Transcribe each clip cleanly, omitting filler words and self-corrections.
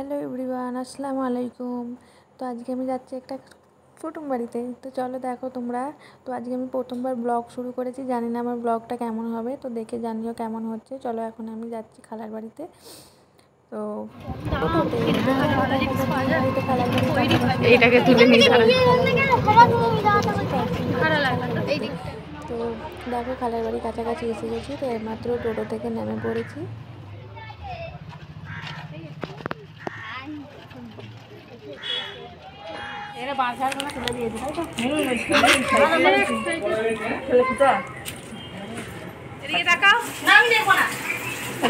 Hello everyone, আসসালামু আলাইকুম। তো আজকে আমি যাচ্ছি একটা কুটুম বাড়িতে। তো চলো দেখো তোমরা। তো আজকে আমি প্রথমবার ব্লগ শুরু করেছি, জানি না আমার ব্লগটা কেমন হবে, তো দেখে জানিও কেমন হচ্ছে। চলো এখন আমি যাচ্ছি খালার বাড়িতে। তো এইটাকে তুলে নিয়ে তো দেখো খালার বাড়ি কাছাকাছি এসে গেছি। তো এইমাত্র টোটো থেকে নেমে পড়েছি।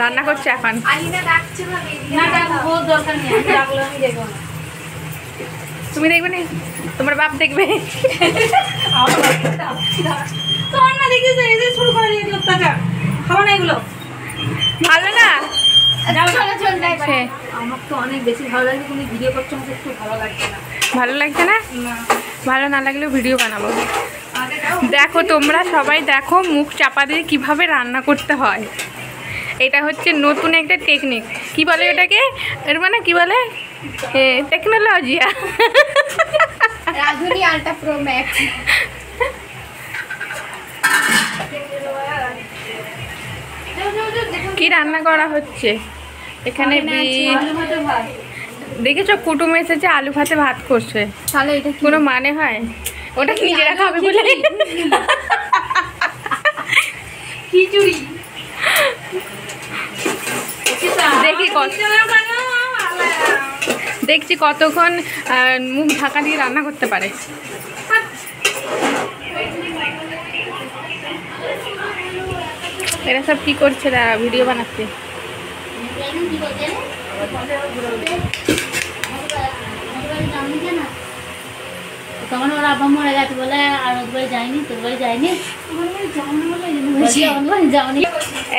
রান্না করছে এখন। তুমি দেখবে না, তোমার বাপ দেখবে। ভালো না, আমার তো অনেক বেশি ভালো লাগে। তুমি ভিডিও করছো, আমাকে একটু ভালো লাগছে না। ভালো লাগছে না? ভালো না লাগলেও ভিডিও বানাবো। দেখো তোমরা সবাই দেখো, মুখ চাপা দিয়ে কিভাবে রান্না করতে হয়। এটা হচ্ছে নতুন একটা টেকনিক। কি বলে এটাকে? এর মানে কি বলে? টেকনোলজিয়া। রাধুনি আলট্রা প্রো ম্যাক্স। কি রান্না করা হচ্ছে এখানে? দেখেছো কুটুম এসেছে, আলু ভাতে ভাত করছে। তাহলে এটা কোনো মানে হয়? ওটা নিজেরা খাবে বলে খিচুড়ি। দেখছি কতক্ষণ মুখ ঢাকা দিয়ে রান্না করতে পারে। এরা সব কি করছে? ভিডিও বানাচ্ছে। তখন ওর আব্বা মরে গেছে বলে আর ওর বাড়ি যায়নি, তোর বাড়ি যায়নি।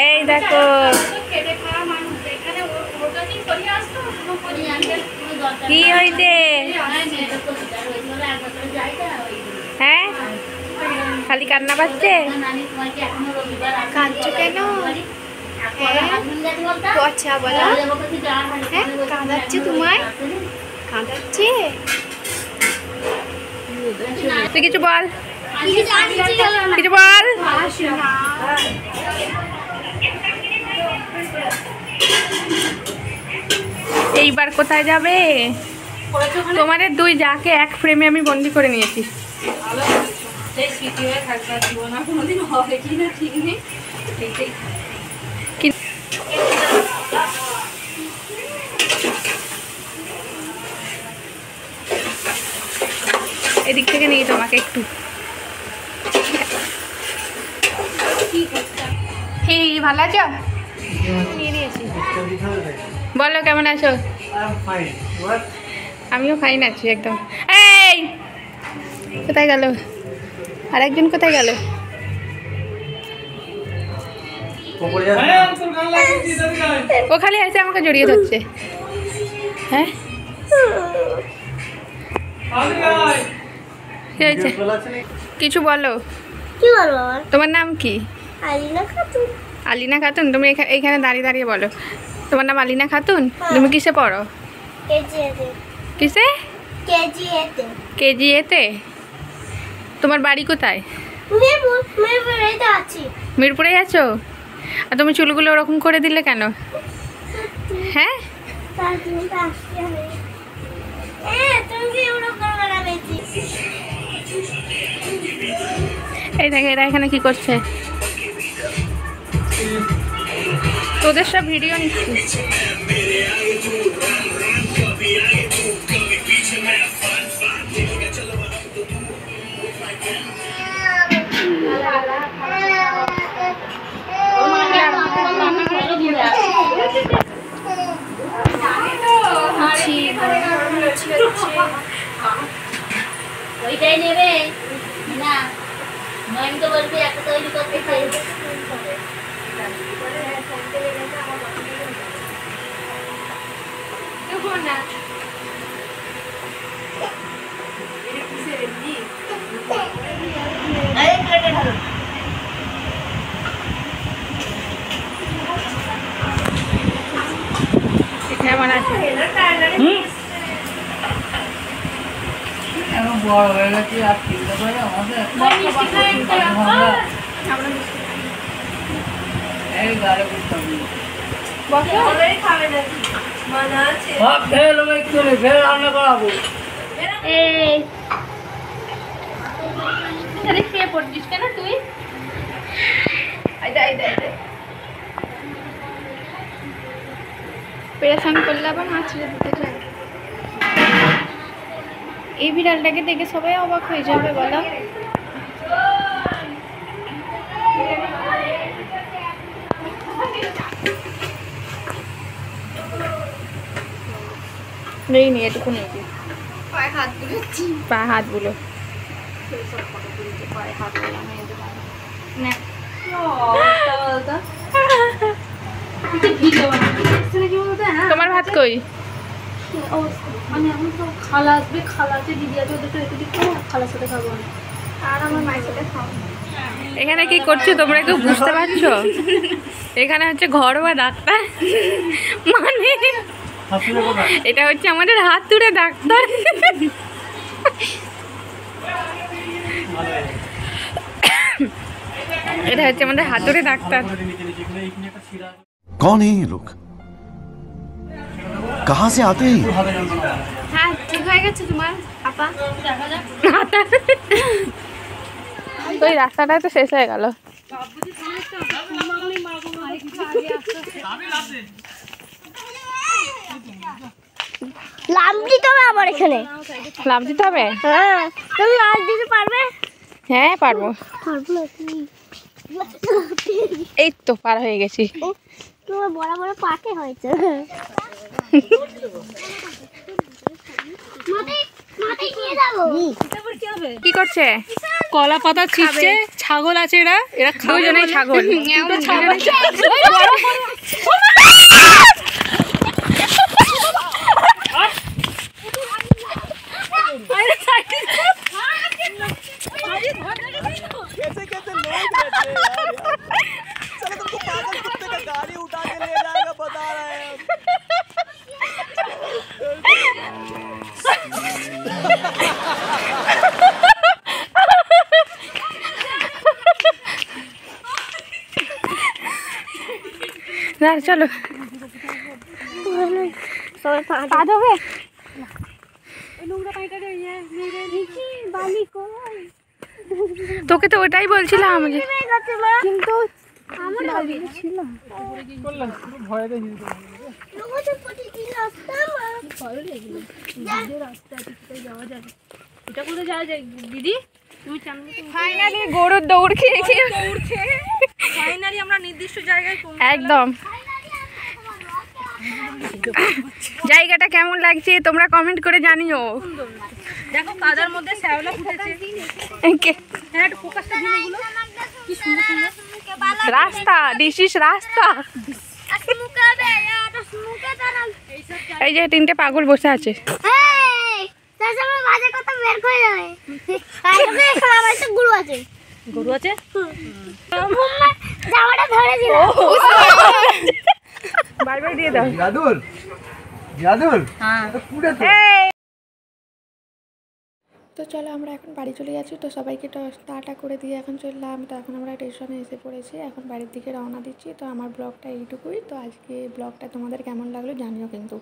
এই দেখো কি হয়েছে। হ্যাঁ, খালি কান্না পাচ্ছে। কাঁদছো কেন? আচ্ছা বলো। হ্যাঁ, কাঁদাচ্ছে তোমায়? কাঁদাচ্ছে? তুই কিছু বল, কিছু বল। এইবার কোথায় যাবে? তোমাদের দুই যাকে এক ফ্রেমে আমি বন্দি করে নিয়েছি। এদিক থেকে নিয়ে তোমাকে একটু। ভালো আছো? বলো কেমন আছো? আমিও ফাইন আছি একদম। এই কোথায় গেল? আরেকজন কোথায় গেল? ও খালি এসে আমাকে জড়িয়ে ধরছে। হ্যাঁ, কি হয়েছে? কিছু বলো। কি বলবো? তোমার নাম কি? আলিনা খাতুন। আলিনা খাতুন? তুমি এখানে দাঁড়িয়ে দাঁড়িয়ে বলো। তোমার নাম আলিনা খাতুন? তুমি কিসে পড়ো? কেজিএতে। কিসে? কেজিএতে। কেজিএতে? তোমার বাড়ি কোথায়? মিরপুরেই তো আছি। মিরপুরেই আছো? আর তুমি চুলগুলো ওরকম করে দিলে কেন? হ্যাঁ, তার জন্য তো আসতে হবে। তুমি কি ওরকম বানাবে? এই দেখে এরা এখানে কি করছে। তোদের সব ভিডিও নিচ্ছি। ওইটাই নেবে না? আমি তো বলছি একটা তৈরি করতে চাই। কেমন আছে? এখন বড় হয়ে গেছে আর কিনতে পারে আমাদের এই গাড়ি করতে হবে সব ফেল হবে একটু ফের রান্না করাবো। এই আরে শুয়ে পড়ছিস কেন তুই? পেরেশান করলে আবার মাছ ছেড়ে দিতে চায়। এই বিড়ালটাকে দেখে সবাই অবাক হয়ে যাবে বলো। নেই নি এটুকু নেই পায়ে হাত বুলো তোমার ভাত কই? মানে এখন তো খালা আসবে, খালাতে দিদি আছে, ওদের তো একটু দিক খালার সাথে খাবো আমি, আর আমার মায়ের সাথে খাবো। এখানে কি করছো তোমরা কেউ বুঝতে পারছো? এখানে হচ্ছে ঘরোয়া ডাক্তার, মানে এটা হচ্ছে আমাদের হাতুড়ে ডাক্তার। এটা হচ্ছে আমাদের হাতুড়ে ডাক্তার। कौन है ये लोग? कहाँ से आते हैं? হ্যাঁ ঠিক হয়ে গেছে তোমার আপা। ওই রাস্তাটা তো শেষ হয়ে গেল। লাভ দিতে হবে আবার এখানে। লাভ দিতে হবে? হ্যাঁ, তুমি লাভ দিতে পারবে? হ্যাঁ পারবো। পারবো না তুমি। এই তো পার হয়ে গেছি। তোমার বড় বড় পাকে হয়েছে। কি করছে? কলা পাতা ছিটছে, ছাগল আছে, এরা দুজনেই ছাগল। कैसे कैसे लोग बैठे हैं यार, चलो तुमको पागल कुत्ते का गाड़ी उठा के ले जाएगा बता रहे हैं না চলো সবাই পা ধোবে। তোকে তো ওটাই বলছিলাম যে কিন্তু আমার ছিল এটা করে যাওয়া যায় দিদি, তুমি ফাইনালি গরুর দৌড় খেয়ে খেয়ে ফাইনালি আমরা নির্দিষ্ট জায়গায় একদম। জায়গাটা কেমন লাগছে তোমরা কমেন্ট করে জানিও। দেখো কাদার মধ্যে শ্যাওলা ফুটেছে। হ্যাঁ একটু ফোকাসটা দিন এগুলো কি সুন্দর সুন্দর রাস্তা, দিস ইজ রাস্তা। এই যে তিনটে পাগল বসে আছে। গরু আছে। বারবার দিয়ে দাও। जादुल जादुल হ্যাঁ पूरे तो তো চলো আমরা এখন বাড়ি চলে যাচ্ছি। তো সবাইকে টাটা করে দিয়ে এখন চললাম। তো এখন আমরা স্টেশনে এসে পড়েছি, এখন বাড়ির দিকে রওনা দিচ্ছি। তো আমার ব্লগটা এইটুকুই। তো আজকে ব্লগটা তোমাদের কেমন লাগলো জানিও কিন্তু।